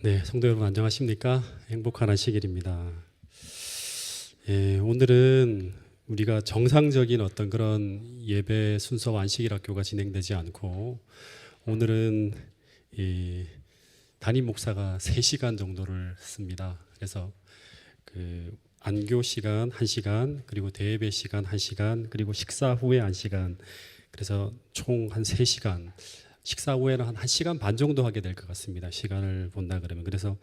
네, 성도 여러분 안녕하십니까? 행복한 안식일입니다. 오늘은 우리가 정상적인 어떤 그런 예배 순서와 안식일 학교가 진행되지 않고 오늘은 담임 목사가 3시간 정도를 씁니다. 그래서 그 안교 시간 1시간, 그리고 대예배 시간 1시간, 그리고 식사 후에 1시간, 그래서 총 한 3시간, 식사 후에는 한 1시간 반 정도 하게 될 것 같습니다. 시간을 본다 그러면. 그래서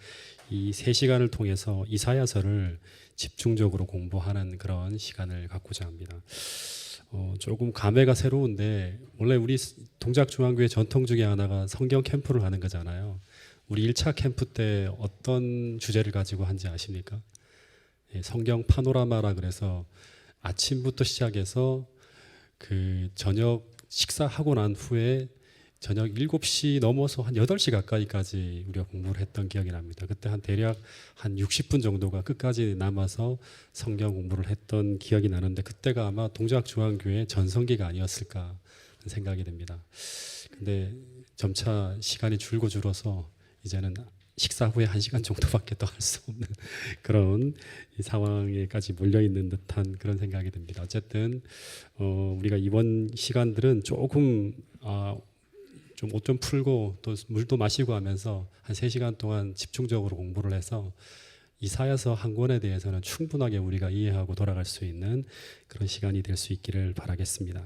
이 3시간을 통해서 이사야서를 집중적으로 공부하는 그런 시간을 갖고자 합니다. 조금 감회가 새로운데, 원래 우리 동작중앙교회 전통 중에 하나가 성경 캠프를 하는 거잖아요. 우리 1차 캠프 때 어떤 주제를 가지고 한지 아십니까? 성경 파노라마라 그래서 아침부터 시작해서 그 저녁 식사하고 난 후에 저녁 7시 넘어서 한 8시 가까이까지 우리가 공부를 했던 기억이 납니다. 그때 한 대략 한 60분 정도가 끝까지 남아서 성경 공부를 했던 기억이 나는데, 그때가 아마 동작중앙교회 전성기가 아니었을까 생각이 됩니다. 근데 점차 시간이 줄어서 이제는 식사 후에 1시간 정도밖에 더 할 수 없는 그런 상황에까지 몰려있는 듯한 그런 생각이 듭니다. 어쨌든 우리가 이번 시간들은 조금 좀 옷 좀 풀고 또 물도 마시고 하면서 한 3시간 동안 집중적으로 공부를 해서 이사야서 한 권에 대해서는 충분하게 우리가 이해하고 돌아갈 수 있는 그런 시간이 될 수 있기를 바라겠습니다.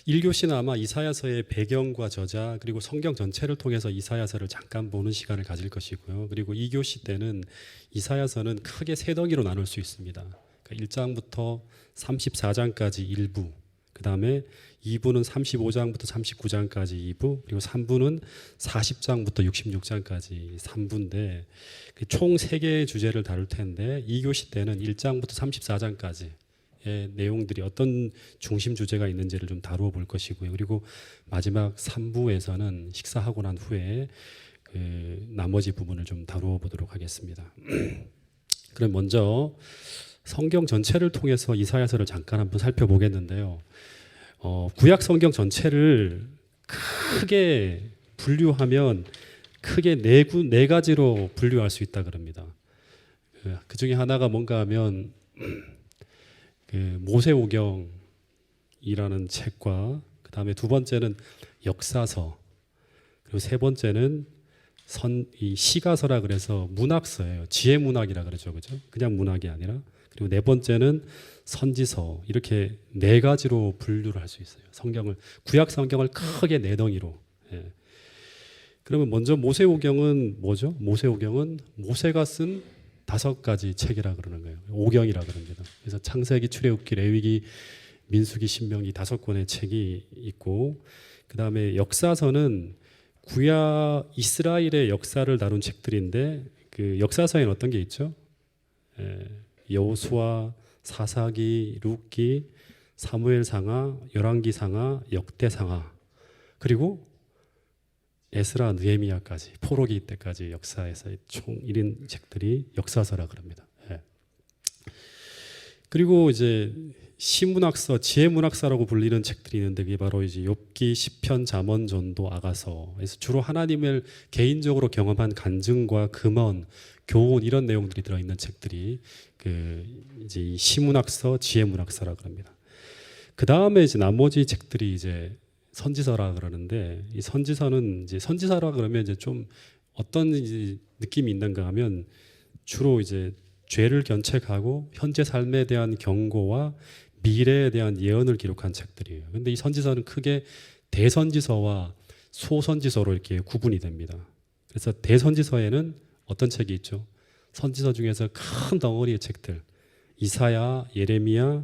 1교시는 아마 이사야서의 배경과 저자, 그리고 성경 전체를 통해서 이사야서를 잠깐 보는 시간을 가질 것이고요. 그리고 2교시 때는 이사야서는 크게 3덩이로 나눌 수 있습니다. 그러니까 1장부터 34장까지 일부, 그 다음에 2부는 35장부터 39장까지 2부, 그리고 3부는 40장부터 66장까지 3부인데 총 3개의 주제를 다룰 텐데, 2교시 때는 1장부터 34장까지 내용들이 어떤 중심 주제가 있는지를 좀 다루어 볼 것이고요. 그리고 마지막 3부에서는 식사하고 난 후에 그 나머지 부분을 좀 다루어 보도록 하겠습니다. 그럼 먼저 성경 전체를 통해서 이사야서를 잠깐 한번 살펴보겠는데요. 구약 성경 전체를 크게 분류하면 크게 네 가지로 분류할 수 있다 그럽니다. 그 중에 하나가 뭔가 하면 그 모세오경이라는 책과, 그 다음에 두 번째는 역사서, 그리고 세 번째는 이 시가서라 그래서 문학서예요. 지혜문학이라 그러죠, 그죠? 그냥 문학이 아니라. 그리고 네 번째는 선지서. 이렇게 4가지로 분류를 할 수 있어요. 구약 성경을 크게 4덩이로. 예. 그러면 먼저 모세오경은 뭐죠? 모세오경은 모세가 쓴 5가지 책이라 그러는 거예요. 오경이라 그럽니다. 그래서 창세기, 출애굽기, 레위기, 민수기, 신명기 5권의 책이 있고, 그 다음에 역사서는 구약 이스라엘의 역사를 다룬 책들인데, 그 역사서에는 어떤 게 있죠? 여호수아, 사사기, 룻기, 사무엘상하, 열왕기상하, 역대상하, 그리고 에스라, 느헤미야까지, 포로기 때까지 역사에서 총 1인 책들이 역사서라 그럽니다. 그리고 이제 시문학서, 지혜문학서라고 불리는 책들이 있는데, 그게 바로 이제 욥기, 시편, 잠언, 전도, 아가서. 그래서 주로 하나님을 개인적으로 경험한 간증과 금언, 교훈 이런 내용들이 들어있는 책들이 이제 이 시문학서, 지혜문학서라 그럽니다. 그 다음에 이제 나머지 책들이 이제 선지서라 그러는데, 이 선지서는 이제 선지서라 그러면 이제 좀 어떤 이제 느낌이 있는가 하면 주로 이제 죄를 견책하고 현재 삶에 대한 경고와 미래에 대한 예언을 기록한 책들이에요. 근데 이 선지서는 크게 대선지서와 소선지서로 이렇게 구분이 됩니다. 그래서 대선지서에는 어떤 책이 있죠? 선지서 중에서 큰 덩어리의 책들, 이사야, 예레미야,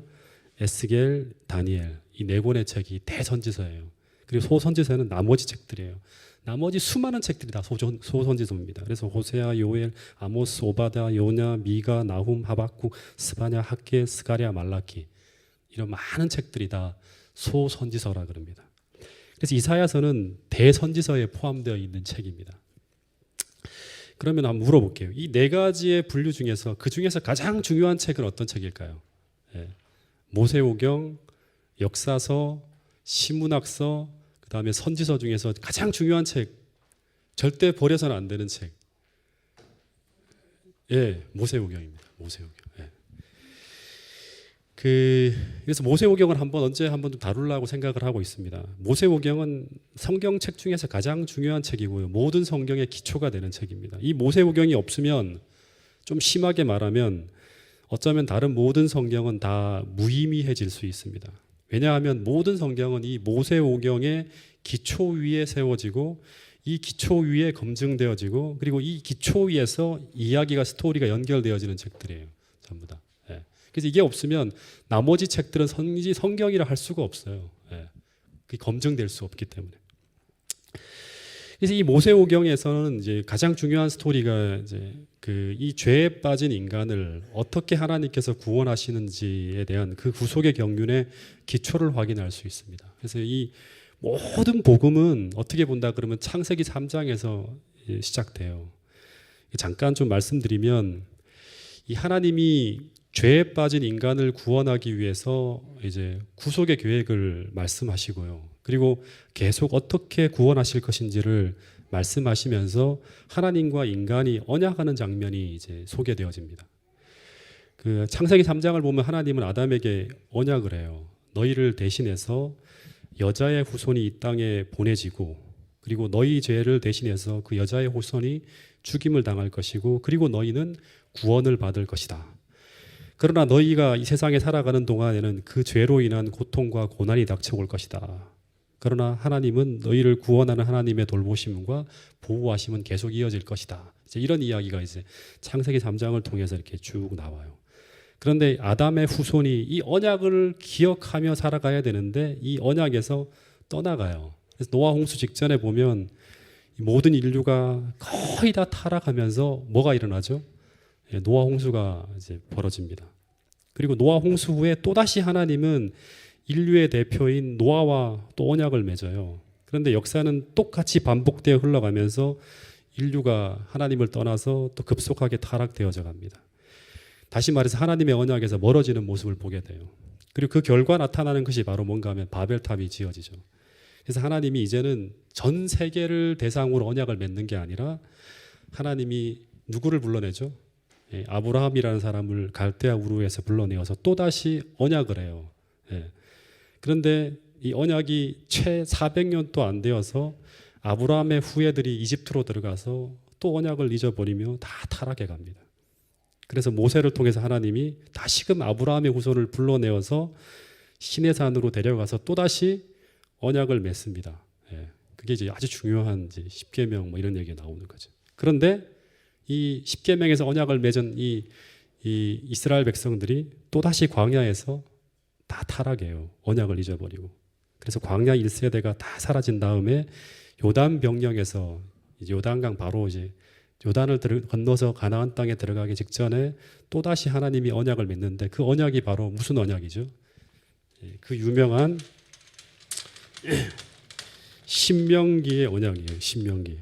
에스겔, 다니엘, 이 4권의 책이 대선지서예요. 그리고 소선지서는 나머지 책들이에요. 나머지 수많은 책들이 다 소선지서입니다. 그래서 호세아, 요엘, 아모스, 오바다, 요냐, 미가, 나훔, 하박국, 스바냐, 학개, 스가랴, 말라키, 이런 많은 책들이 다 소선지서라 그럽니다. 그래서 이사야서는 대선지서에 포함되어 있는 책입니다. 그러면 한번 물어볼게요. 이 4가지의 분류 중에서 그 중에서 가장 중요한 책은 어떤 책일까요? 모세오경, 역사서, 시문학서, 그 다음에 선지서 중에서 가장 중요한 책 절대 버려서는 안 되는 책. 예, 모세오경입니다. 모세오경. 예. 그래서 모세오경을 언제 한번 좀 다루려고 생각을 하고 있습니다. 모세오경은 성경책 중에서 가장 중요한 책이고요. 모든 성경의 기초가 되는 책입니다. 이 모세오경이 없으면 좀 심하게 말하면 어쩌면 다른 모든 성경은 다 무의미해질 수 있습니다. 왜냐하면 모든 성경은 이 모세오경의 기초 위에 세워지고 이 기초 위에 검증되어지고 그리고 이 기초 위에서 이야기가 스토리가 연결되어지는 책들이에요. 전부 다. 예. 그래서 이게 없으면 나머지 책들은 성경이라 할 수가 없어요. 예. 그게 검증될 수 없기 때문에. 그래서 이 모세오경에서는 이제 가장 중요한 스토리가 이제 이 죄에 빠진 인간을 어떻게 하나님께서 구원하시는지에 대한 그 구속의 경륜의 기초를 확인할 수 있습니다. 그래서 이 모든 복음은 어떻게 본다 그러면 창세기 3장에서 시작돼요. 잠깐 좀 말씀드리면 이 하나님이 죄에 빠진 인간을 구원하기 위해서 이제 구속의 계획을 말씀하시고요. 그리고 계속 어떻게 구원하실 것인지를 말씀하시면서 하나님과 인간이 언약하는 장면이 이제 소개되어집니다. 그 창세기 3장을 보면 하나님은 아담에게 언약을 해요. 너희를 대신해서 여자의 후손이 이 땅에 보내지고 그리고 너희 죄를 대신해서 그 여자의 후손이 죽임을 당할 것이고 그리고 너희는 구원을 받을 것이다. 그러나 너희가 이 세상에 살아가는 동안에는 그 죄로 인한 고통과 고난이 닥쳐올 것이다. 그러나 하나님은 너희를 구원하는 하나님의 돌보심과 보호하심은 계속 이어질 것이다. 이제 이런 이야기가 이제 창세기 3장을 통해서 이렇게 쭉 나와요. 그런데 아담의 후손이 이 언약을 기억하며 살아가야 되는데 이 언약에서 떠나가요. 그래서 노아 홍수 직전에 보면 모든 인류가 거의 다 타락하면서 뭐가 일어나죠? 노아 홍수가 이제 벌어집니다. 그리고 노아 홍수 후에 또다시 하나님은 인류의 대표인 노아와 또 언약을 맺어요. 그런데 역사는 똑같이 반복되어 흘러가면서 인류가 하나님을 떠나서 또 급속하게 타락되어져 갑니다. 다시 말해서 하나님의 언약에서 멀어지는 모습을 보게 돼요. 그리고 그 결과 나타나는 것이 바로 뭔가 하면 바벨탑이 지어지죠. 그래서 하나님이 이제는 전 세계를 대상으로 언약을 맺는 게 아니라 하나님이 누구를 불러내죠? 아브라함이라는 사람을 갈대아 우르에서 불러내어서 또다시 언약을 해요. 그런데 이 언약이 채 400년도 안 되어서 아브라함의 후예들이 이집트로 들어가서 또 언약을 잊어버리며 다 타락해 갑니다. 그래서 모세를 통해서 하나님이 다시금 아브라함의 후손을 불러내어서 시내산으로 데려가서 또다시 언약을 맺습니다. 그게 이제 아주 중요한 이제 십계명 뭐 이런 얘기가 나오는 거죠. 그런데 이 십계명에서 언약을 맺은 이 이스라엘 백성들이 또다시 광야에서 다 타락해요. 언약을 잊어버리고. 그래서 광야 1세대가 다 사라진 다음에 요단 병영에서 이제 요단강 바로 이제 요단을 건너서 가나안 땅에 들어가기 직전에 또다시 하나님이 언약을 맺는데 그 언약이 바로 무슨 언약이죠? 그 유명한 신명기의 언약이에요. 신명기.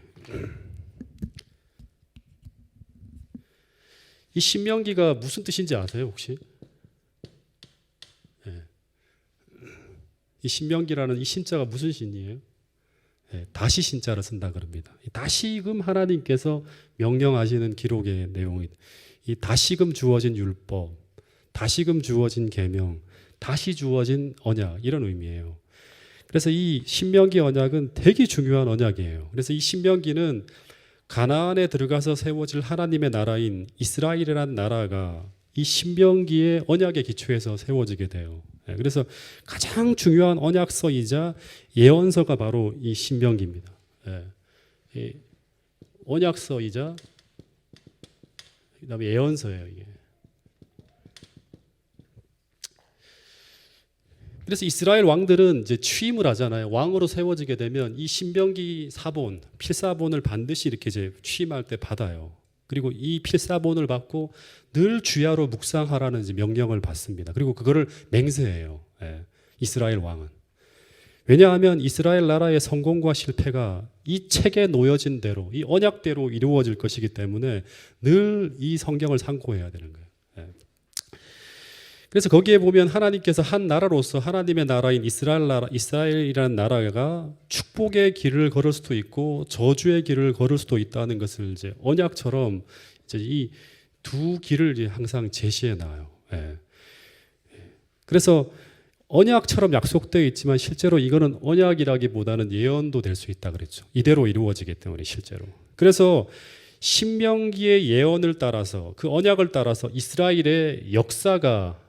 이 신명기가 무슨 뜻인지 아세요, 혹시? 이 신명기라는 이 신자가 무슨 신이에요? 다시 신자를 쓴다 그럽니다. 다시금 하나님께서 명령하시는 기록의 내용이 이 다시금 주어진 율법, 다시금 주어진 계명, 다시 주어진 언약 이런 의미예요. 그래서 이 신명기 언약은 되게 중요한 언약이에요. 그래서 이 신명기는 가나안에 들어가서 세워질 하나님의 나라인 이스라엘이라는 나라가 이 신명기의 언약의 기초에서 세워지게 돼요. 그래서 가장 중요한 언약서이자 예언서가 바로 이 신명기입니다. 언약서이자 그다음에 예언서예요. 이게. 그래서 이스라엘 왕들은 이제 취임을 하잖아요. 왕으로 세워지게 되면 이 신명기 사본, 필사본을 반드시 이렇게 이제 취임할 때 받아요. 그리고 이 필사본을 받고 늘 주야로 묵상하라는 이제 명령을 받습니다. 그리고 그거를 맹세해요. 이스라엘 왕은. 왜냐하면 이스라엘 나라의 성공과 실패가 이 책에 놓여진 대로, 이 언약대로 이루어질 것이기 때문에 늘 이 성경을 상고해야 되는 거예요. 그래서 거기에 보면 하나님께서 한 나라로서 하나님의 나라인 이스라엘이라는 나라가 축복의 길을 걸을 수도 있고 저주의 길을 걸을 수도 있다는 것을 이제 언약처럼 이제 이 두 길을 이제 항상 제시해 놔요. 예. 그래서 언약처럼 약속되어 있지만 실제로 이거는 언약이라기보다는 예언도 될 수 있다 그랬죠. 이대로 이루어지기 때문에 실제로. 그래서 신명기의 예언을 따라서 그 언약을 따라서 이스라엘의 역사가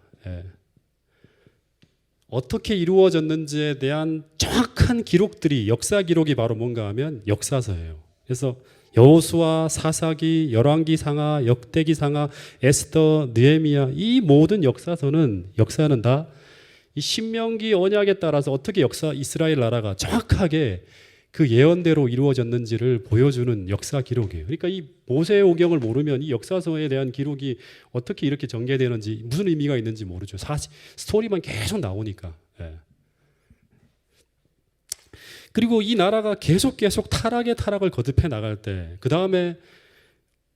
어떻게 이루어졌는지에 대한 정확한 기록들이 역사 기록이 바로 뭔가 하면 역사서예요. 그래서 여호수아, 사사기, 열왕기상하, 역대기상하, 에스더, 느헤미야 이 모든 역사는 다 이 신명기 언약에 따라서 어떻게 이스라엘 나라가 정확하게 그 예언대로 이루어졌는지를 보여주는 역사 기록이에요. 그러니까 이 모세의 오경을 모르면 이 역사서에 대한 기록이 어떻게 이렇게 전개되는지 무슨 의미가 있는지 모르죠. 스토리만 계속 나오니까. 예. 그리고 이 나라가 계속 타락을 거듭해 나갈 때 그 다음에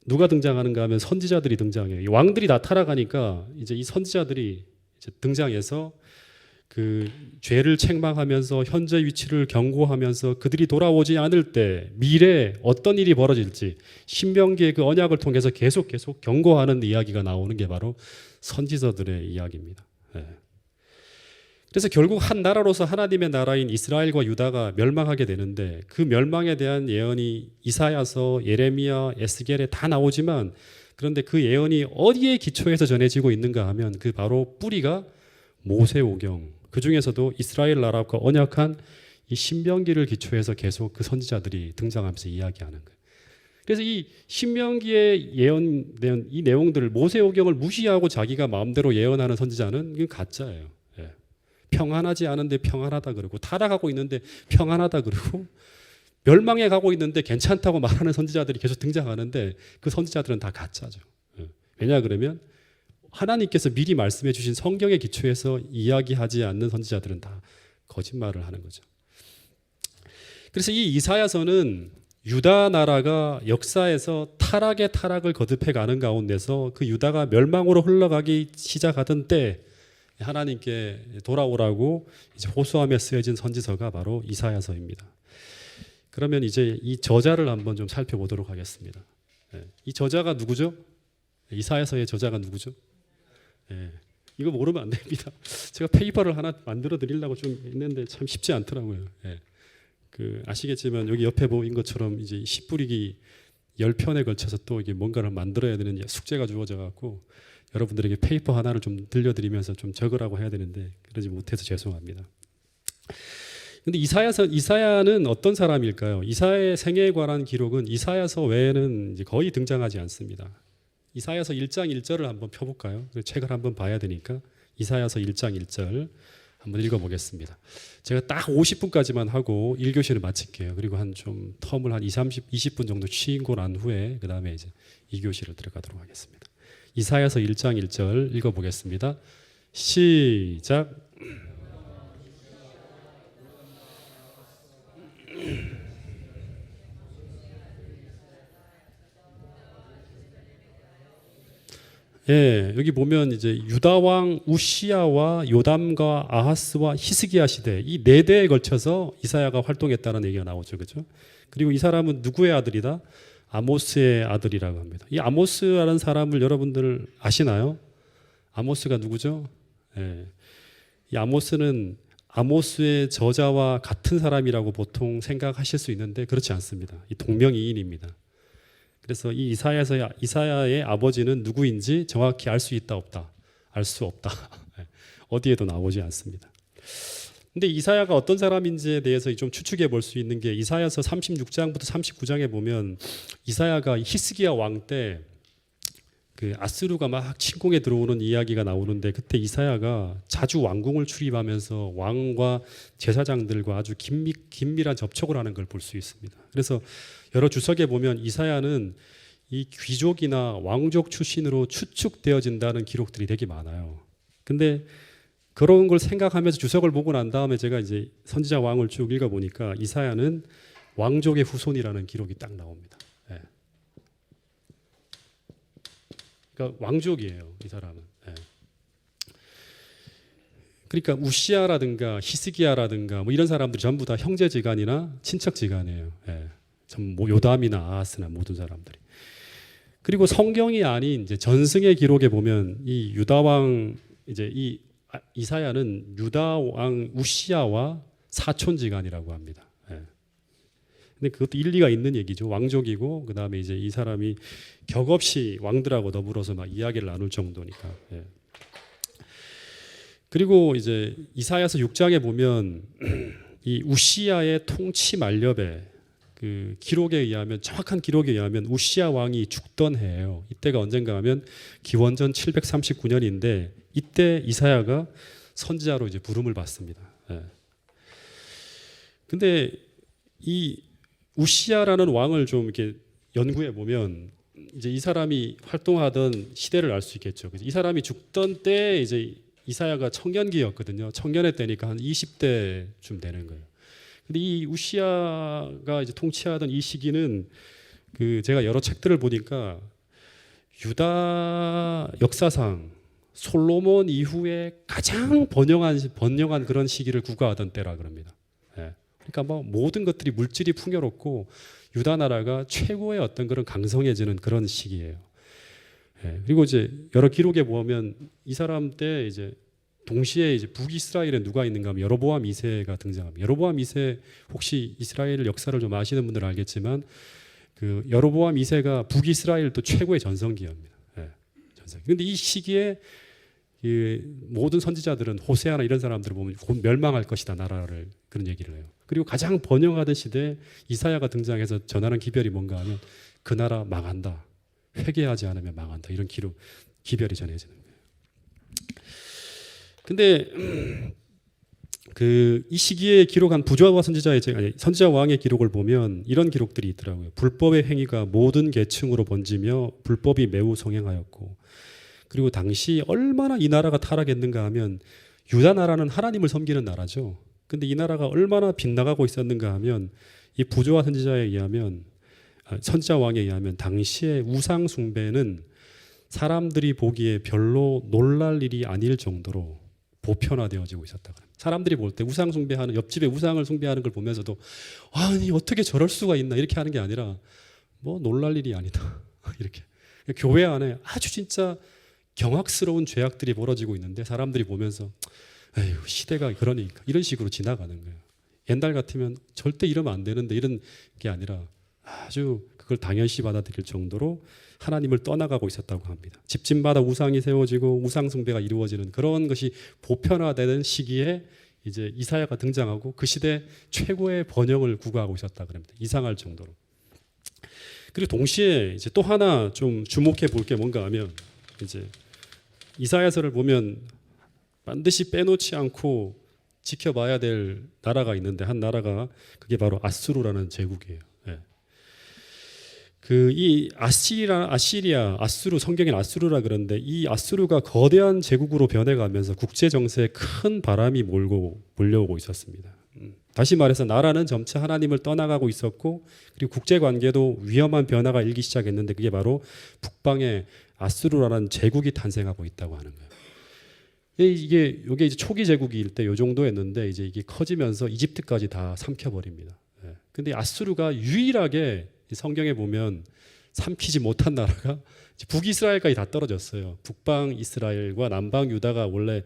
누가 등장하는가 하면 선지자들이 등장해요. 이 왕들이 다 타락하니까 이제 이 선지자들이 이제 등장해서 그 죄를 책망하면서 현재 위치를 경고하면서 그들이 돌아오지 않을 때 미래에 어떤 일이 벌어질지 신명기의 그 언약을 통해서 계속 경고하는 이야기가 나오는 게 바로 선지서들의 이야기입니다. 네. 그래서 결국 한 나라로서 하나님의 나라인 이스라엘과 유다가 멸망하게 되는데 그 멸망에 대한 예언이 이사야서, 예레미야, 에스겔에 다 나오지만 그런데 그 예언이 어디에 기초해서 전해지고 있는가 하면 그 바로 뿌리가 모세오경 그 중에서도 이스라엘 나라가 언약한 이 신명기를 기초해서 계속 그 선지자들이 등장하면서 이야기하는 거예요. 그래서 이 신명기에 예언된 이 내용들을 모세오경을 무시하고 자기가 마음대로 예언하는 선지자는 이건 가짜예요. 예. 평안하지 않은데 평안하다 그러고 타락하고 있는데 평안하다 그러고 멸망해 가고 있는데 괜찮다고 말하는 선지자들이 계속 등장하는데 그 선지자들은 다 가짜죠. 예. 왜냐 그러면 하나님께서 미리 말씀해 주신 성경에 기초해서 이야기하지 않는 선지자들은 다 거짓말을 하는 거죠. 그래서 이 이사야서는 유다 나라가 역사에서 타락을 거듭해 가는 가운데서 그 유다가 멸망으로 흘러가기 시작하던 때 하나님께 돌아오라고 이제 호소하며 쓰여진 선지서가 바로 이사야서입니다. 그러면 이제 이 저자를 한번 좀 살펴보도록 하겠습니다. 이 저자가 누구죠? 이사야서의 저자가 누구죠? 예, 이거 모르면 안 됩니다. 제가 페이퍼를 하나 만들어 드리려고 좀 했는데 참 쉽지 않더라고요. 예, 그 아시겠지만 여기 옆에 보인 것처럼 이제 씨 뿌리기 10편에 걸쳐서 또 이게 뭔가를 만들어야 되는 숙제가 주어져 갖고 여러분들에게 페이퍼 하나를 좀 들려드리면서 좀 적으라고 해야 되는데 그러지 못해서 죄송합니다. 근데 이사야는 어떤 사람일까요? 이사야의 생애에 관한 기록은 이사야서 외에는 이제 거의 등장하지 않습니다. 이사야서 1장 1절을 한번 펴볼까요? 책을 한번 봐야 되니까 이사야서 1장 1절 한번 읽어보겠습니다. 제가 딱 50분까지만 하고 1교시를 마칠게요. 그리고 한 좀 텀을 한 20분 정도 쉬고 난 후에 그 다음에 이제 2교시를 들어가도록 하겠습니다. 이사야서 1장 1절 읽어보겠습니다. 시작. 예, 여기 보면 이제 유다 왕 우시야와 요담과 아하스와 히스기야 시대 이 네 대에 걸쳐서 이사야가 활동했다는 얘기가 나오죠, 그렇죠? 그리고 이 사람은 누구의 아들이다? 아모스의 아들이라고 합니다. 이 아모스라는 사람을 여러분들 아시나요? 아모스가 누구죠? 예, 이 아모스는 아모스의 저자와 같은 사람이라고 보통 생각하실 수 있는데 그렇지 않습니다. 이 동명이인입니다. 그래서 이 이사야의 아버지는 누구인지 정확히 알 수 있다 없다? 알 수 없다. 어디에도 나오지 않습니다. 근데 이사야가 어떤 사람인지에 대해서 좀 추측해 볼 수 있는 게 이사야서 36장부터 39장에 보면 이사야가 히스기야 왕 때 그 아스루가 막 침공에 들어오는 이야기가 나오는데 그때 이사야가 자주 왕궁을 출입하면서 왕과 제사장들과 아주 긴밀한 접촉을 하는 걸 볼 수 있습니다. 그래서 여러 주석에 보면 이사야는 이 귀족이나 왕족 출신으로 추측되어진다는 기록들이 되게 많아요. 근데 그런 걸 생각하면서 주석을 보고 난 다음에 제가 이제 선지자 왕을 쭉 읽어보니까 이사야는 왕족의 후손이라는 기록이 딱 나옵니다. 예. 그러니까 왕족이에요, 이 사람은. 예. 그러니까 우시아라든가 히스기야라든가 뭐 이런 사람들이 전부 다 형제지간이나 친척지간이에요. 예. 뭐 요담이나 아하스나 모든 사람들이. 그리고 성경이 아닌 이제 전승의 기록에 보면 이 유다 왕 이제 이 이사야는 유다 왕 우시아와 사촌지간이라고 합니다. 예. 근데 그것도 일리가 있는 얘기죠. 왕족이고 그 다음에 이제 이 사람이 격없이 왕들하고 더불어서 막 이야기를 나눌 정도니까. 예. 그리고 이제 이사야서 6장에 보면 이 우시아의 통치 만렵에 그 기록에 의하면 정확한 기록에 의하면 우시아 왕이 죽던 해예요. 이때가 언젠가 하면 기원전 739년인데 이때 이사야가 선지자로 이제 부름을 받습니다. 예. 근데 이 우시아라는 왕을 좀 이렇게 연구해 보면 이제 이 사람이 활동하던 시대를 알 수 있겠죠. 이 사람이 죽던 때 이제 이사야가 청년기였거든요. 청년의 때니까 한 20대쯤 되는 거예요. 근데 이 우시아가 이제 통치하던 이 시기는 그 제가 여러 책들을 보니까 유다 역사상 솔로몬 이후에 가장 번영한 그런 시기를 구가하던 때라 그럽니다. 예. 그러니까 뭐 모든 것들이 물질이 풍요롭고 유다 나라가 최고의 어떤 그런 강성해지는 그런 시기예요. 예, 그리고 이제 여러 기록에 보면 이 사람 때 이제 동시에 이제 북이스라엘에 누가 있는가 하면 여로보암 2세가 등장합니다. 여로보암 2세 혹시 이스라엘 역사를 좀 아시는 분들은 알겠지만 그 여로보암 2세가 북이스라엘 또 최고의 전성기입니다. 예, 전성기. 근데 이 시기에 이 모든 선지자들은 호세아나 이런 사람들을 보면 곧 멸망할 것이다 나라를 그런 얘기를 해요. 그리고 가장 번영하던 시대에 이사야가 등장해서 전하는 기별이 뭔가 하면 그 나라 망한다. 회개하지 않으면 망한다. 이런 기별이 전해지는 거예요. 근데 그 이 시기에 기록한 부조와 선지자 왕의 기록을 보면 이런 기록들이 있더라고요. 불법의 행위가 모든 계층으로 번지며 불법이 매우 성행하였고 그리고 당시 얼마나 이 나라가 타락했는가 하면 유다 나라는 하나님을 섬기는 나라죠. 근데 이 나라가 얼마나 빗나가고 있었는가 하면 이 부조와 선지자 왕에 의하면 당시의 우상 숭배는 사람들이 보기에 별로 놀랄 일이 아닐 정도로 보편화되어지고 있었다. 사람들이 볼 때 우상 숭배하는 옆집에 우상을 숭배하는 걸 보면서도 아니 어떻게 저럴 수가 있나 이렇게 하는 게 아니라 뭐 놀랄 일이 아니다 이렇게 교회 안에 아주 진짜 경악스러운 죄악들이 벌어지고 있는데 사람들이 보면서 에휴 시대가 그러니까 이런 식으로 지나가는 거예요. 옛날 같으면 절대 이러면 안 되는데 이런 게 아니라 아주 그걸 당연시 받아들일 정도로 하나님을 떠나가고 있었다고 합니다. 집집마다 우상이 세워지고 우상 숭배가 이루어지는 그런 것이 보편화되는 시기에 이제 이사야가 등장하고 그 시대 최고의 번영을 구가하고 있었다 그럽니다. 이상할 정도로. 그리고 동시에 이제 또 하나 좀 주목해 볼 게 뭔가 하면 이제 이사야서를 보면 반드시 빼놓지 않고 지켜봐야 될 나라가 있는데 한 나라가 그게 바로 아수르라는 제국이에요. 그 이 아시리아, 아수르 성경엔 아수르라 그러는데 이 아수르가 거대한 제국으로 변해가면서 국제 정세에 큰 바람이 몰려오고 있었습니다. 다시 말해서 나라는 점차 하나님을 떠나가고 있었고 그리고 국제 관계도 위험한 변화가 일기 시작했는데 그게 바로 북방에 아수르라는 제국이 탄생하고 있다고 하는 거예요. 이게 이제 초기 제국일 때 요 정도였는데 이제 이게 커지면서 이집트까지 다 삼켜버립니다. 근데 아수르가 유일하게 성경에 보면 삼키지 못한 나라가 북이스라엘까지 다 떨어졌어요. 북방 이스라엘과 남방 유다가 원래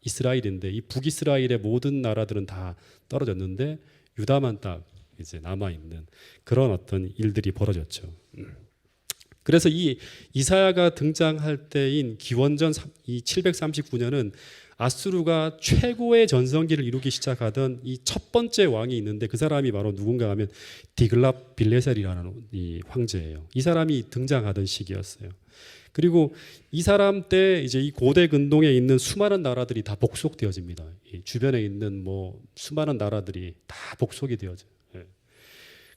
이스라엘인데 이 북이스라엘의 모든 나라들은 다 떨어졌는데 유다만 딱 이제 남아 있는 그런 어떤 일들이 벌어졌죠. 그래서 이 이사야가 등장할 때인 기원전 739년은 아수르가 최고의 전성기를 이루기 시작하던 이 첫 번째 왕이 있는데 그 사람이 바로 누군가 하면 디글랏 빌레셀이라는 이 황제예요. 이 사람이 등장하던 시기였어요. 그리고 이 사람 때 이제 이 고대 근동에 있는 수많은 나라들이 다 복속되어집니다. 이 주변에 있는 뭐 수많은 나라들이 다 복속이 되어져요.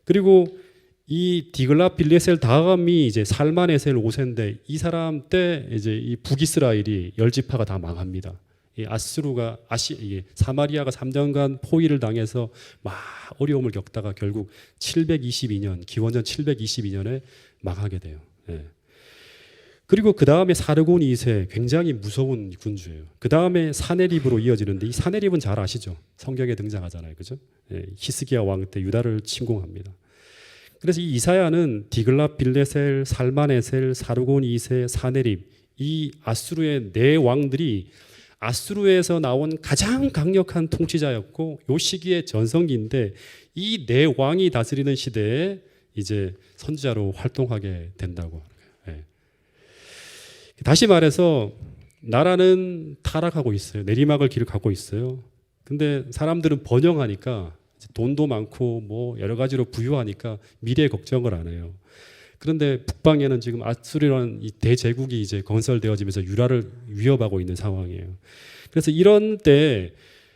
그리고 이 디글랏 빌레셀 다음이 이제 살마네셀 5세인데 이 사람 때 이제 이 북이스라엘이 열지파가 다 망합니다. 이 아수르가 사마리아가 3년간 포위를 당해서 막 어려움을 겪다가 결국 722년 기원전 722년에 망하게 돼요. 그리고 그 다음에 사르곤 2세 굉장히 무서운 군주예요. 그 다음에 사네립으로 이어지는데 이 사네립은 잘 아시죠? 성경에 등장하잖아요, 그죠? 예, 히스기야 왕 때 유다를 침공합니다. 그래서 이 이사야는 디글랏 빌레셀, 살만에셀, 사르곤 2세, 사네립 이 아수르의 네 왕들이 아수르에서 나온 가장 강력한 통치자였고 요 시기의 전성기인데 이 네 왕이 다스리는 시대에 이제 선지자로 활동하게 된다고 하는 거예요. 예. 다시 말해서 나라는 타락하고 있어요. 내리막을 길을 가고 있어요. 근데 사람들은 번영하니까 돈도 많고 뭐 여러 가지로 부유하니까 미래 걱정을 안 해요. 그런데 북방에는 지금 아수르라는 이 대제국이 이제 건설되어지면서 유라를 위협하고 있는 상황이에요. 그래서 이런 때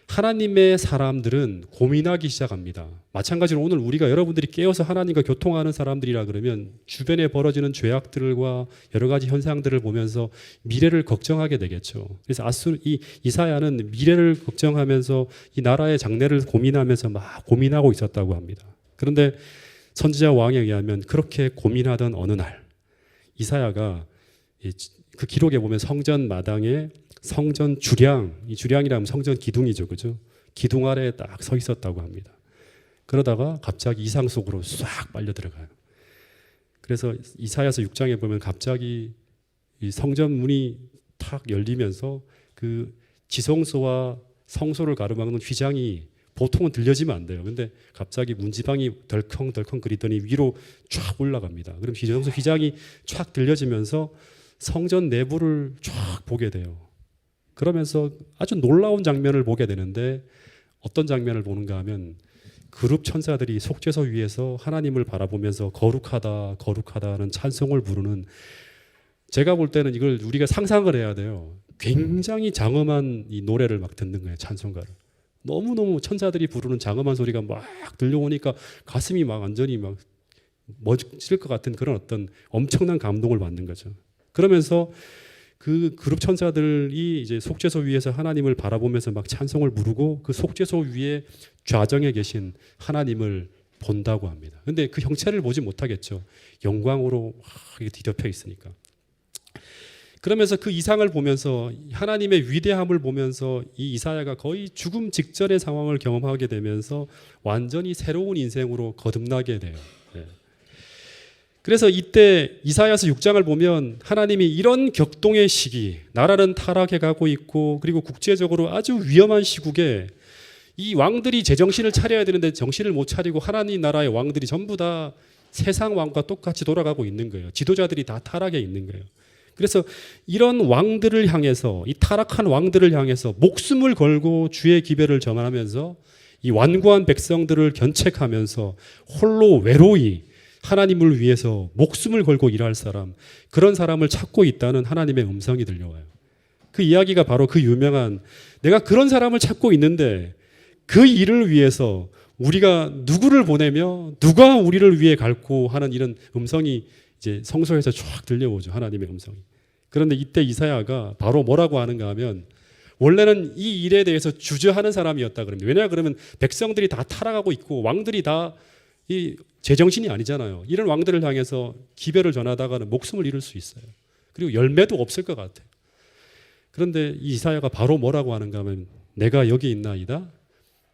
하나님의 사람들은 고민하기 시작합니다. 마찬가지로 오늘 우리가 여러분들이 깨어서 하나님과 교통하는 사람들이라 그러면 주변에 벌어지는 죄악들과 여러 가지 현상들을 보면서 미래를 걱정하게 되겠죠. 그래서 이사야는 미래를 걱정하면서 이 나라의 장래를 고민하면서 막 고민하고 있었다고 합니다. 그런데 선지자 왕에 의하면 그렇게 고민하던 어느 날 이사야가 그 기록에 보면 성전 마당에 성전 주량, 이 주량이라면 성전 기둥이죠, 그죠? 기둥 아래에 딱 서 있었다고 합니다. 그러다가 갑자기 이상 속으로 싹 빨려 들어가요. 그래서 이사야서 6장에 보면 갑자기 이 성전 문이 탁 열리면서 그 지성소와 성소를 가로막는 휘장이 보통은 들려지면 안 돼요. 근데 갑자기 문지방이 덜컹덜컹 거리더니 위로 쫙 올라갑니다. 그럼 지성소 휘장이 쫙 들려지면서 성전 내부를 쫙 보게 돼요. 그러면서 아주 놀라운 장면을 보게 되는데 어떤 장면을 보는가 하면 그룹 천사들이 속죄소 위에서 하나님을 바라보면서 거룩하다 거룩하다는 찬송을 부르는, 제가 볼 때는 이걸 우리가 상상을 해야 돼요. 굉장히 장엄한 이 노래를 막 듣는 거예요. 찬송가를. 너무너무 천사들이 부르는 장엄한 소리가 막 들려오니까 가슴이 막 완전히 막 멎을 것 같은 그런 어떤 엄청난 감동을 받는 거죠. 그러면서 그 그룹 천사들이 이제 속죄소 위에서 하나님을 바라보면서 막 찬송을 부르고 그 속죄소 위에 좌정에 계신 하나님을 본다고 합니다. 근데 그 형체를 보지 못하겠죠. 영광으로 이게 뒤덮여 있으니까. 그러면서 그 이상을 보면서 하나님의 위대함을 보면서 이 이사야가 거의 죽음 직전의 상황을 경험하게 되면서 완전히 새로운 인생으로 거듭나게 돼요. 네. 그래서 이때 이사야서 6장을 보면 하나님이 이런 격동의 시기, 나라는 타락해 가고 있고 그리고 국제적으로 아주 위험한 시국에 이 왕들이 제정신을 차려야 되는데 정신을 못 차리고 하나님 나라의 왕들이 전부 다 세상 왕과 똑같이 돌아가고 있는 거예요. 지도자들이 다 타락해 있는 거예요. 그래서 이런 왕들을 향해서, 이 타락한 왕들을 향해서 목숨을 걸고 주의 기별을 전하면서 이 완고한 백성들을 견책하면서 홀로 외로이 하나님을 위해서 목숨을 걸고 일할 사람, 그런 사람을 찾고 있다는 하나님의 음성이 들려와요. 그 이야기가 바로 그 유명한, 내가 그런 사람을 찾고 있는데 그 일을 위해서 우리가 누구를 보내며 누가 우리를 위해 갈고 하는 이런 음성이 이제 성소에서 쫙 들려오죠. 하나님의 음성이. 그런데 이때 이사야가 바로 뭐라고 하는가 하면, 원래는 이 일에 대해서 주저하는 사람이었다 그럽니다. 왜냐 그러면 백성들이 다 타락하고 있고 왕들이 다 이 제정신이 아니잖아요. 이런 왕들을 향해서 기별을 전하다가는 목숨을 잃을 수 있어요. 그리고 열매도 없을 것 같아요. 그런데 이 이사야가 바로 뭐라고 하는가 하면, 내가 여기 있나이다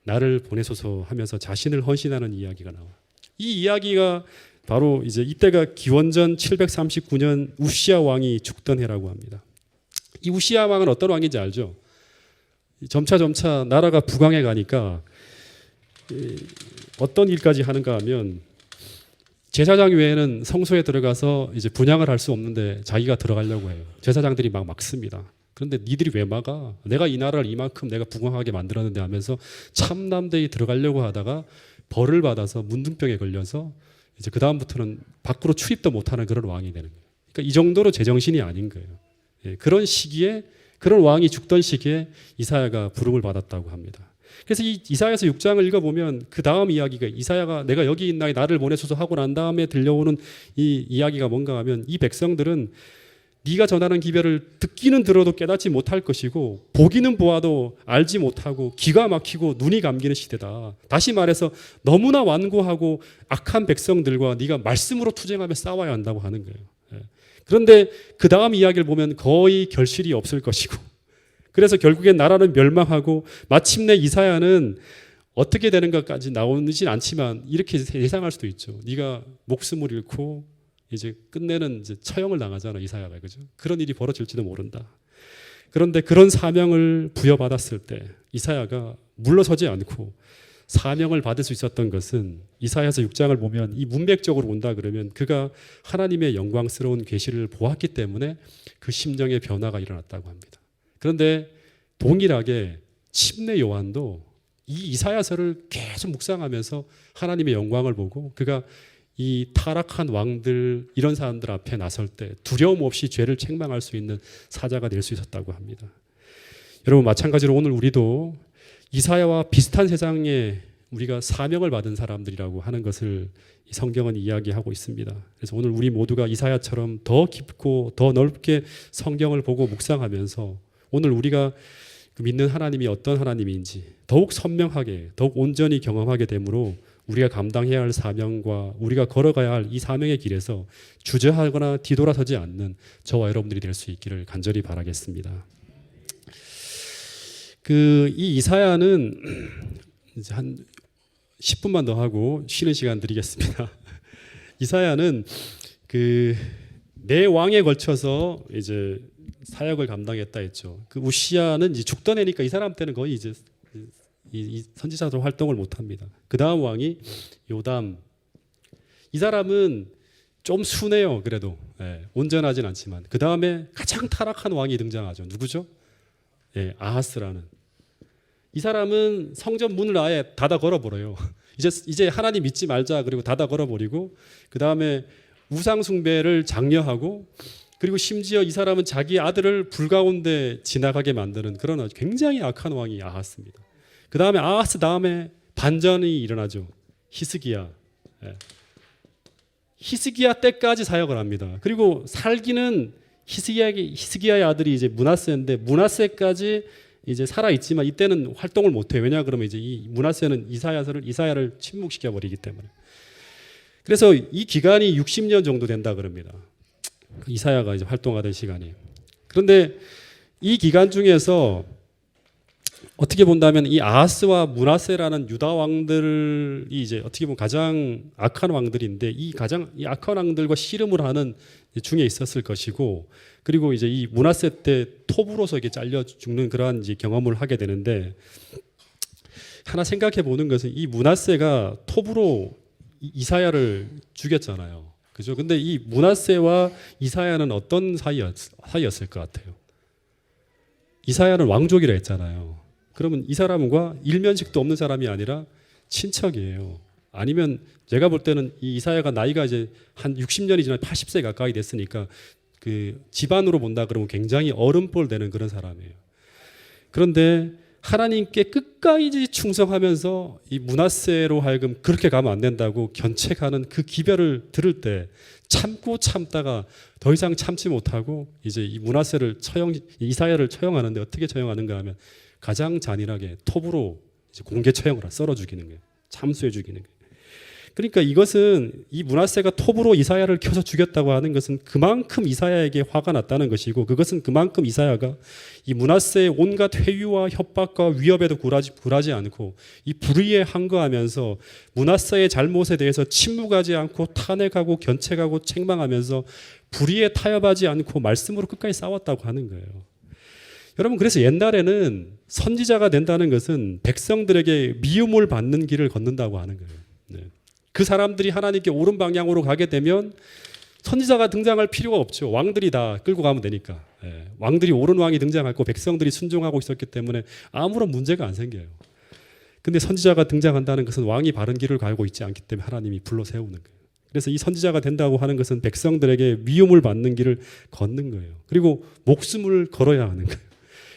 나를 보내소서 하면서 자신을 헌신하는 이야기가 나와요. 이 이야기가 바로 이제 이때가 기원전 739년 우시야 왕이 죽던 해라고 합니다. 이 우시야 왕은 어떤 왕인지 알죠? 점차 나라가 부강해 가니까 어떤 일까지 하는가 하면, 제사장 외에는 성소에 들어가서 이제 분향을 할 수 없는데 자기가 들어가려고 해요. 제사장들이 막 막습니다. 그런데 니들이 왜 막아? 내가 이 나라를 이만큼 내가 부강하게 만들었는데 하면서 참남대히 들어가려고 하다가 벌을 받아서 문둥병에 걸려서 이제 그 다음부터는 밖으로 출입도 못하는 그런 왕이 되는 거예요. 그러니까 이 정도로 제정신이 아닌 거예요. 예, 그런 시기에, 그런 왕이 죽던 시기에 이사야가 부름을 받았다고 합니다. 그래서 이 이사야서 6장을 읽어보면 그 다음 이야기가, 이사야가 내가 여기 있나이 나를 보내소서 하고 난 다음에 들려오는 이 이야기가 뭔가 하면, 이 백성들은 네가 전하는 기별을 듣기는 들어도 깨닫지 못할 것이고 보기는 보아도 알지 못하고 기가 막히고 눈이 감기는 시대다. 다시 말해서 너무나 완고하고 악한 백성들과 네가 말씀으로 투쟁하며 싸워야 한다고 하는 거예요. 그런데 그 다음 이야기를 보면 거의 결실이 없을 것이고, 그래서 결국엔 나라는 멸망하고 마침내 이사야는 어떻게 되는 것까지 나오진 않지만 이렇게 예상할 수도 있죠. 네가 목숨을 잃고 이제 끝내는 이제 처형을 당하잖아, 이사야가. 그죠? 그런 일이 벌어질지도 모른다. 그런데 그런 사명을 부여받았을 때 이사야가 물러서지 않고 사명을 받을 수 있었던 것은, 이사야서 6장을 보면 이 문맥적으로 본다 그러면 그가 하나님의 영광스러운 계시를 보았기 때문에 그 심정의 변화가 일어났다고 합니다. 그런데 동일하게 침례 요한도 이 이사야서를 계속 묵상하면서 하나님의 영광을 보고 그가 이 타락한 왕들, 이런 사람들 앞에 나설 때 두려움 없이 죄를 책망할 수 있는 사자가 될 수 있었다고 합니다. 여러분, 마찬가지로 오늘 우리도 이사야와 비슷한 세상에 우리가 사명을 받은 사람들이라고 하는 것을 이 성경은 이야기하고 있습니다. 그래서 오늘 우리 모두가 이사야처럼 더 깊고 더 넓게 성경을 보고 묵상하면서 오늘 우리가 믿는 하나님이 어떤 하나님인지 더욱 선명하게, 더욱 온전히 경험하게 되므로 우리가 감당해야 할 사명과 우리가 걸어가야 할 이 사명의 길에서 주저하거나 뒤돌아서지 않는 저와 여러분들이 될 수 있기를 간절히 바라겠습니다. 이 이사야는 이제 한 10분만 더 하고 쉬는 시간 드리겠습니다. 이사야는 네 왕에 걸쳐서 이제 사역을 감당했다 했죠. 우시야는 이제 죽던 애니까 이 사람 때는 거의 이제 이 선지자로 활동을 못 합니다. 그 다음 왕이 요담. 이 사람은 좀 순해요. 그래도 온전하진 않지만 그 다음에 가장 타락한 왕이 등장하죠. 누구죠? 아하스라는. 이 사람은 성전 문을 아예 닫아 걸어버려요. 이제 하나님 믿지 말자 그리고 닫아 걸어버리고 그 다음에 우상 숭배를 장려하고, 그리고 심지어 이 사람은 자기 아들을 불 가운데 지나가게 만드는 그런 아주 굉장히 악한 왕이 아하스입니다. 그 다음에 아하스 다음에 반전이 일어나죠. 히스기야. 히스기야 때까지 사역을 합니다. 그리고 살기는 히스기야의 아들이 이제 므낫세인데 므낫세까지 이제 살아 있지만 이때는 활동을 못 해요. 왜냐 그러면 이제 이 므낫세는 이사야를 침묵시켜 버리기 때문에. 그래서 이 기간이 60년 정도 된다 그럽니다. 이사야가 이제 활동하던 시간이. 그런데 이 기간 중에서 어떻게 본다면 이 아하스와 므낫세라는 유다 왕들이 이제 어떻게 보면 가장 악한 왕들인데 이 악한 왕들과 씨름을 하는 중에 있었을 것이고, 그리고 이제 이 므낫세 때 톱으로서 이게 잘려 죽는 그러한 이제 경험을 하게 되는데, 하나 생각해 보는 것은 이 므낫세가 톱으로 이사야를 죽였잖아요. 그죠? 근데 이 므낫세와 이사야는 어떤 사이였을 것 같아요? 이사야는 왕족이라 했잖아요. 그러면 이 사람과 일면식도 없는 사람이 아니라 친척이에요. 아니면 제가 볼 때는 이 이사야가 나이가 이제 한 60년이 지나 80세 가까이 됐으니까 그 집안으로 본다 그러면 굉장히 어른볼 되는 그런 사람이에요. 그런데 하나님께 끝까지 충성하면서 이 므낫세로 하여금 그렇게 가면 안 된다고 견책하는 그 기별을 들을 때 참고 참다가 더 이상 참지 못하고 이제 이 므낫세를 이사야를 처형하는데 어떻게 처형하는가 하면 가장 잔인하게 톱으로 이제 공개 처형을 썰어 죽이는 거예요. 참수해 죽이는 거예요. 그러니까 이것은 이 므낫세가 톱으로 이사야를 켜서 죽였다고 하는 것은 그만큼 이사야에게 화가 났다는 것이고, 그것은 그만큼 이사야가 이 므낫세의 온갖 회유와 협박과 위협에도 굴하지 않고 이 불의에 항거하면서 므낫세의 잘못에 대해서 침묵하지 않고 탄핵하고 견책하고 책망하면서 불의에 타협하지 않고 말씀으로 끝까지 싸웠다고 하는 거예요. 여러분, 그래서 옛날에는 선지자가 된다는 것은 백성들에게 미움을 받는 길을 걷는다고 하는 거예요. 네. 그 사람들이 하나님께 옳은 방향으로 가게 되면 선지자가 등장할 필요가 없죠. 왕들이 다 끌고 가면 되니까. 네. 왕들이 옳은 왕이 등장하고 백성들이 순종하고 있었기 때문에 아무런 문제가 안 생겨요. 근데 선지자가 등장한다는 것은 왕이 바른 길을 가고 있지 않기 때문에 하나님이 불러 세우는 거예요. 그래서 이 선지자가 된다고 하는 것은 백성들에게 미움을 받는 길을 걷는 거예요. 그리고 목숨을 걸어야 하는 거예요.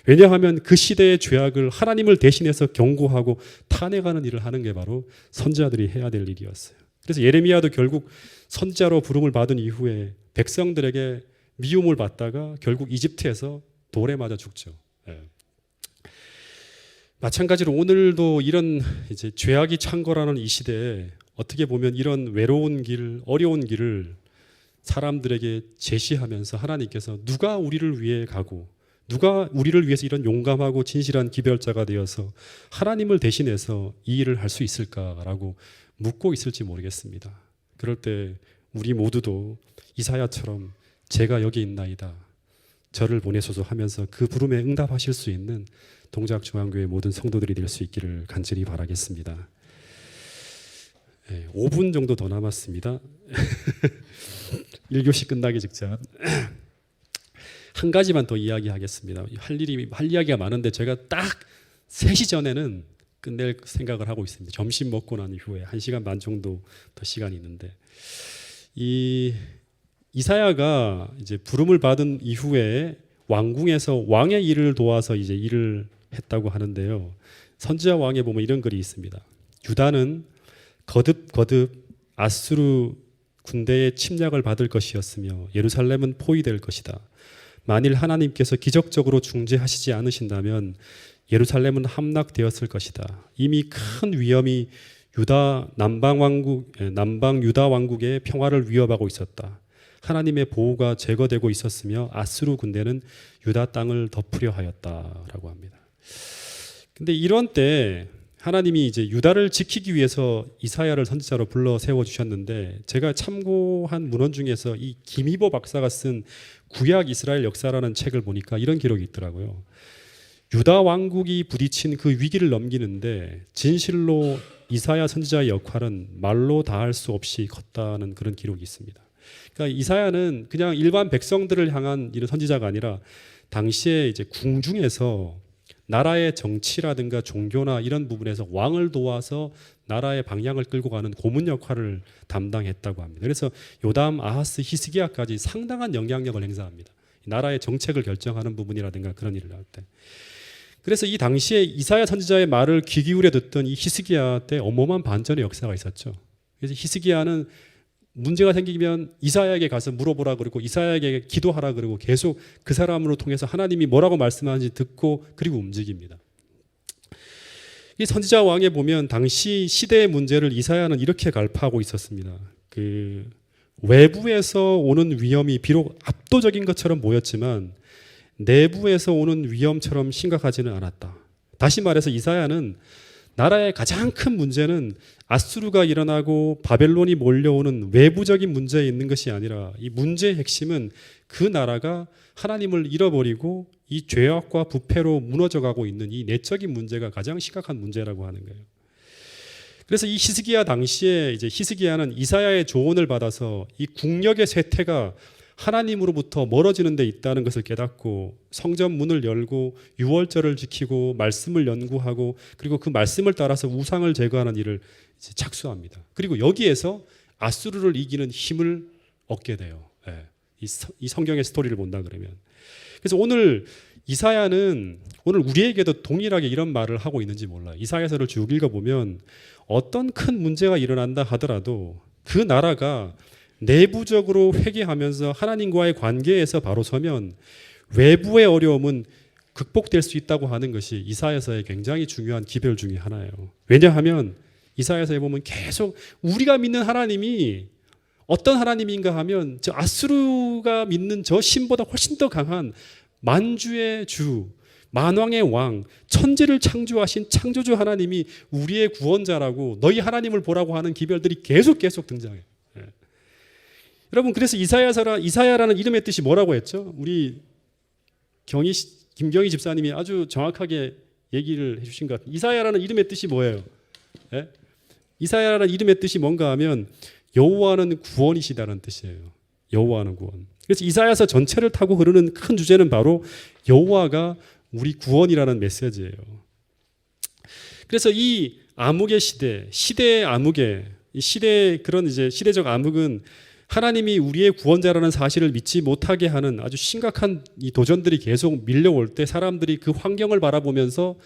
왜냐하면 그 시대의 죄악을 하나님을 대신해서 경고하고 탄핵하는 일을 하는 게 바로 선지자들이 해야 될 일이었어요. 그래서 예레미야도 결국 선지자로 부름을 받은 이후에 백성들에게 미움을 받다가 결국 이집트에서 돌에 맞아 죽죠. 예. 마찬가지로 오늘도 이런 이제 죄악이 창궐하는 이 시대에 어떻게 보면 이런 외로운 길, 어려운 길을 사람들에게 제시하면서 하나님께서 누가 우리를 위해 가고 누가 우리를 위해서 이런 용감하고 진실한 기별자가 되어서 하나님을 대신해서 이 일을 할 수 있을까라고 묻고 있을지 모르겠습니다. 그럴 때 우리 모두도 이사야처럼 제가 여기 있나이다, 저를 보내소서 하면서 그 부름에 응답하실 수 있는 동작중앙교회 모든 성도들이 될 수 있기를 간절히 바라겠습니다. 5분 정도 더 남았습니다. 1교시 끝나기 직전 한 가지만 더 이야기하겠습니다. 할 이야기가 많은데 제가 딱 3시 전에는 끝낼 생각을 하고 있습니다. 점심 먹고 난 이후에 1시간 반 정도 더 시간이 있는데, 이 이사야가 이제 부름을 받은 이후에 왕궁에서 왕의 일을 도와서 이제 일을 했다고 하는데요. 선지자 왕에 보면 이런 글이 있습니다. 유다는 거듭 아수르 군대의 침략을 받을 것이었으며 예루살렘은 포위될 것이다. 만일 하나님께서 기적적으로 중재하시지 않으신다면 예루살렘은 함락되었을 것이다. 이미 큰 위험이 남방 유다 왕국의 평화를 위협하고 있었다. 하나님의 보호가 제거되고 있었으며 아수르 군대는 유다 땅을 덮으려 하였다라고 합니다. 근데 이런 때 하나님이 이제 유다를 지키기 위해서 이사야를 선지자로 불러 세워 주셨는데, 제가 참고한 문헌 중에서 이 김이보 박사가 쓴 구약 이스라엘 역사라는 책을 보니까 이런 기록이 있더라고요. 유다 왕국이 부딪힌 그 위기를 넘기는데 진실로 이사야 선지자의 역할은 말로 다할 수 없이 컸다는 그런 기록이 있습니다. 그러니까 이사야는 그냥 일반 백성들을 향한 이런 선지자가 아니라 당시에 이제 궁중에서 나라의 정치라든가 종교나 이런 부분에서 왕을 도와서 나라의 방향을 끌고 가는 고문 역할을 담당했다고 합니다. 그래서 요담, 아하스, 히스기야까지 상당한 영향력을 행사합니다. 나라의 정책을 결정하는 부분이라든가 그런 일을 할 때. 그래서 이 당시에 이사야 선지자의 말을 귀 기울여 듣던 이 히스기야 때 어마어마한 반전의 역사가 있었죠. 그래서 히스기야는 문제가 생기면 이사야에게 가서 물어보라 그러고 이사야에게 기도하라 그러고 계속 그 사람으로 통해서 하나님이 뭐라고 말씀하는지 듣고 그리고 움직입니다. 이 선지자 왕에 보면 당시 시대의 문제를 이사야는 이렇게 갈파하고 있었습니다. 그 외부에서 오는 위험이 비록 압도적인 것처럼 보였지만 내부에서 오는 위험처럼 심각하지는 않았다. 다시 말해서 이사야는 나라의 가장 큰 문제는 아수르가 일어나고 바벨론이 몰려오는 외부적인 문제에 있는 것이 아니라 이 문제의 핵심은 그 나라가 하나님을 잃어버리고 이 죄악과 부패로 무너져가고 있는 이 내적인 문제가 가장 심각한 문제라고 하는 거예요. 그래서 이 히스기야 당시에 이제 히스기야는 이사야의 조언을 받아서 이 국력의 쇠퇴가 하나님으로부터 멀어지는 데 있다는 것을 깨닫고 성전 문을 열고 유월절을 지키고 말씀을 연구하고 그리고 그 말씀을 따라서 우상을 제거하는 일을 이제 착수합니다. 그리고 여기에서 아수르를 이기는 힘을 얻게 돼요. 이 성경의 스토리를 본다 그러면. 그래서 오늘 이사야는 오늘 우리에게도 동일하게 이런 말을 하고 있는지 몰라요. 이사야서를 쭉 읽어보면 어떤 큰 문제가 일어난다 하더라도 그 나라가 내부적으로 회개하면서 하나님과의 관계에서 바로 서면 외부의 어려움은 극복될 수 있다고 하는 것이 이사야서의 굉장히 중요한 기별 중에 하나예요. 왜냐하면 이사야서에 보면 계속 우리가 믿는 하나님이 어떤 하나님인가 하면 저 아수르가 믿는 저 신보다 훨씬 더 강한 만주의 주, 만왕의 왕, 천지를 창조하신 창조주 하나님이 우리의 구원자라고 너희 하나님을 보라고 하는 기별들이 계속 등장해요. 여러분, 그래서 이사야라는 이름의 뜻이 뭐라고 했죠? 우리 김경희 집사님이 아주 정확하게 얘기를 해주신 것 같아요. 이사야라는 이름의 뜻이 뭐예요? 예? 이사야라는 이름의 뜻이 뭔가 하면 여호와는 구원이시다는 뜻이에요. 여호와는 구원. 그래서 이사야서 전체를 타고 흐르는 큰 주제는 바로 여호와가 우리 구원이라는 메시지예요. 그래서 이 암흑의 시대의 암흑의 이 시대의 그런 이제 시대적 암흑은 하나님이 우리의 구원자라는 사실을 믿지 못하게 하는 아주 심각한 이 도전들이 계속 밀려올 때 사람들이 그 환경을 바라보면서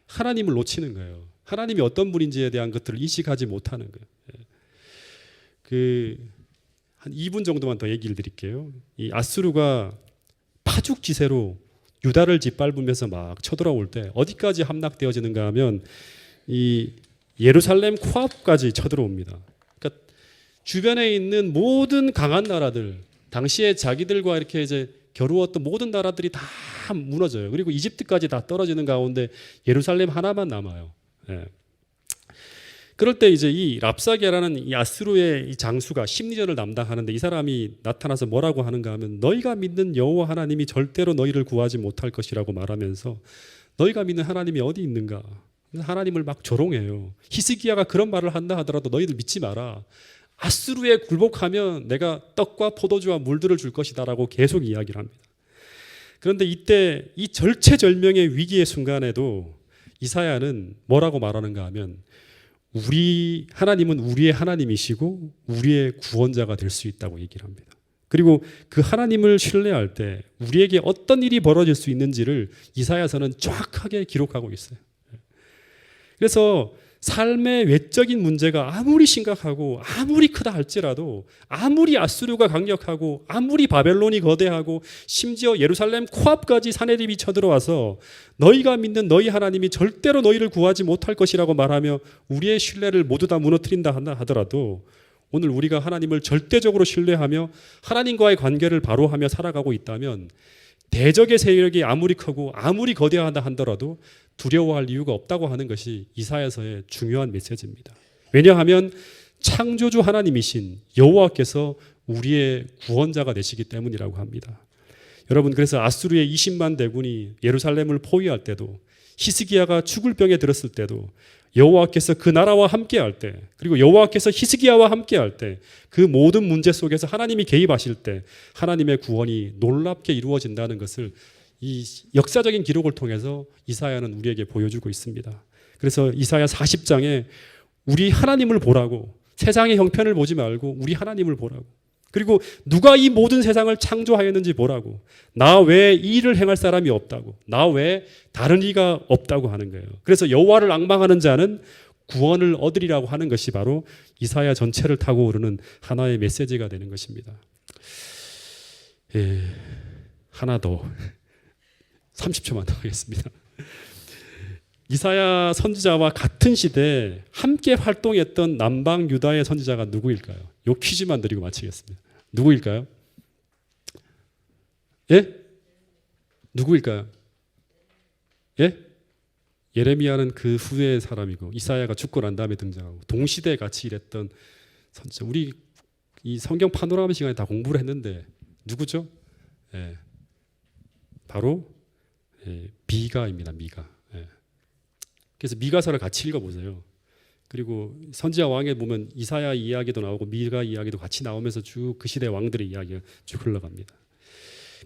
하나님을 놓치는 거예요. 하나님이 어떤 분인지에 대한 것들을 인식하지 못하는 거예요. 한 2분 정도만 더 얘기를 드릴게요. 이 아수르가 파죽지세로 유다를 짓밟으면서 막 쳐들어올 때 어디까지 함락되어지는가 하면 이 예루살렘 코앞까지 쳐들어옵니다. 주변에 있는 모든 강한 나라들, 당시에 자기들과 이렇게 이제 겨루었던 모든 나라들이 다 무너져요. 그리고 이집트까지 다 떨어지는 가운데 예루살렘 하나만 남아요. 예. 그럴 때 이제 이 랍사게라는 이 아수르의 이 장수가 심리전을 담당하는데 이 사람이 나타나서 뭐라고 하는가 하면 너희가 믿는 여호와 하나님이 절대로 너희를 구하지 못할 것이라고 말하면서 너희가 믿는 하나님이 어디 있는가? 하나님을 막 조롱해요. 히스기야가 그런 말을 한다 하더라도 너희들 믿지 마라. 아수르에 굴복하면 내가 떡과 포도주와 물들을 줄 것이다라고 계속 이야기를 합니다. 그런데 이때 이 절체절명의 위기의 순간에도 이사야는 뭐라고 말하는가 하면 우리 하나님은 우리의 하나님이시고 우리의 구원자가 될 수 있다고 얘기를 합니다. 그리고 그 하나님을 신뢰할 때 우리에게 어떤 일이 벌어질 수 있는지를 이사야서는 정확하게 기록하고 있어요. 그래서 삶의 외적인 문제가 아무리 심각하고 아무리 크다 할지라도 아무리 아수르가 강력하고 아무리 바벨론이 거대하고 심지어 예루살렘 코앞까지 사내립이 쳐들어와서 너희가 믿는 너희 하나님이 절대로 너희를 구하지 못할 것이라고 말하며 우리의 신뢰를 모두 다 무너뜨린다 하더라도 오늘 우리가 하나님을 절대적으로 신뢰하며 하나님과의 관계를 바로 하며 살아가고 있다면 대적의 세력이 아무리 크고 아무리 거대하다 하더라도 두려워할 이유가 없다고 하는 것이 이사야서의 중요한 메시지입니다. 왜냐하면 창조주 하나님이신 여호와께서 우리의 구원자가 되시기 때문이라고 합니다. 여러분, 그래서 아수르의 20만 대군이 예루살렘을 포위할 때도 히스기야가 죽을 병에 들었을 때도 여호와께서 그 나라와 함께할 때 그리고 여호와께서 히스기야와 함께할 때 그 모든 문제 속에서 하나님이 개입하실 때 하나님의 구원이 놀랍게 이루어진다는 것을 이 역사적인 기록을 통해서 이사야는 우리에게 보여주고 있습니다. 그래서 이사야 40장에 우리 하나님을 보라고 세상의 형편을 보지 말고 우리 하나님을 보라고 그리고 누가 이 모든 세상을 창조하였는지 보라고 나 외에 이 일을 행할 사람이 없다고 나 외에 다른 이가 없다고 하는 거예요. 그래서 여호와를 앙망하는 자는 구원을 얻으리라고 하는 것이 바로 이사야 전체를 타고 오르는 하나의 메시지가 되는 것입니다. 예, 하나 더 30초만 더 하겠습니다. 이사야 선지자와 같은 시대에 함께 활동했던 남방 유다의 선지자가 누구일까요? 요 퀴즈만 드리고 마치겠습니다. 누구일까요? 예? 누구일까요? 예? 예레미야는 그 후의 사람이고 이사야가 죽고 난 다음에 등장하고 동시대에 같이 일했던 선지자. 우리 이 성경 파노라마 시간에 다 공부를 했는데 누구죠? 예. 바로 미가입니다. 미가. 예. 그래서 미가서를 같이 읽어보세요. 그리고 선지자 왕에 보면 이사야 이야기도 나오고 미가 이야기도 같이 나오면서 쭉 그 시대 왕들의 이야기가 쭉 흘러갑니다.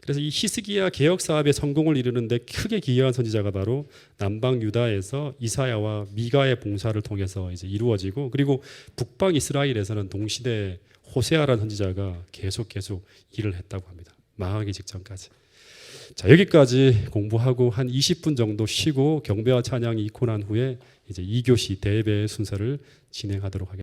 그래서 이 히스기야 개혁 사업의 성공을 이루는데 크게 기여한 선지자가 바로 남방 유다에서 이사야와 미가의 봉사를 통해서 이제 이루어지고 그리고 북방 이스라엘에서는 동시대 호세아라는 선지자가 계속 일을 했다고 합니다. 망하기 직전까지. 자, 여기까지 공부하고 한 20분 정도 쉬고 경배와 찬양이 있고 난 후에 이제 2교시 대예배 순서를 진행하도록 하겠습니다.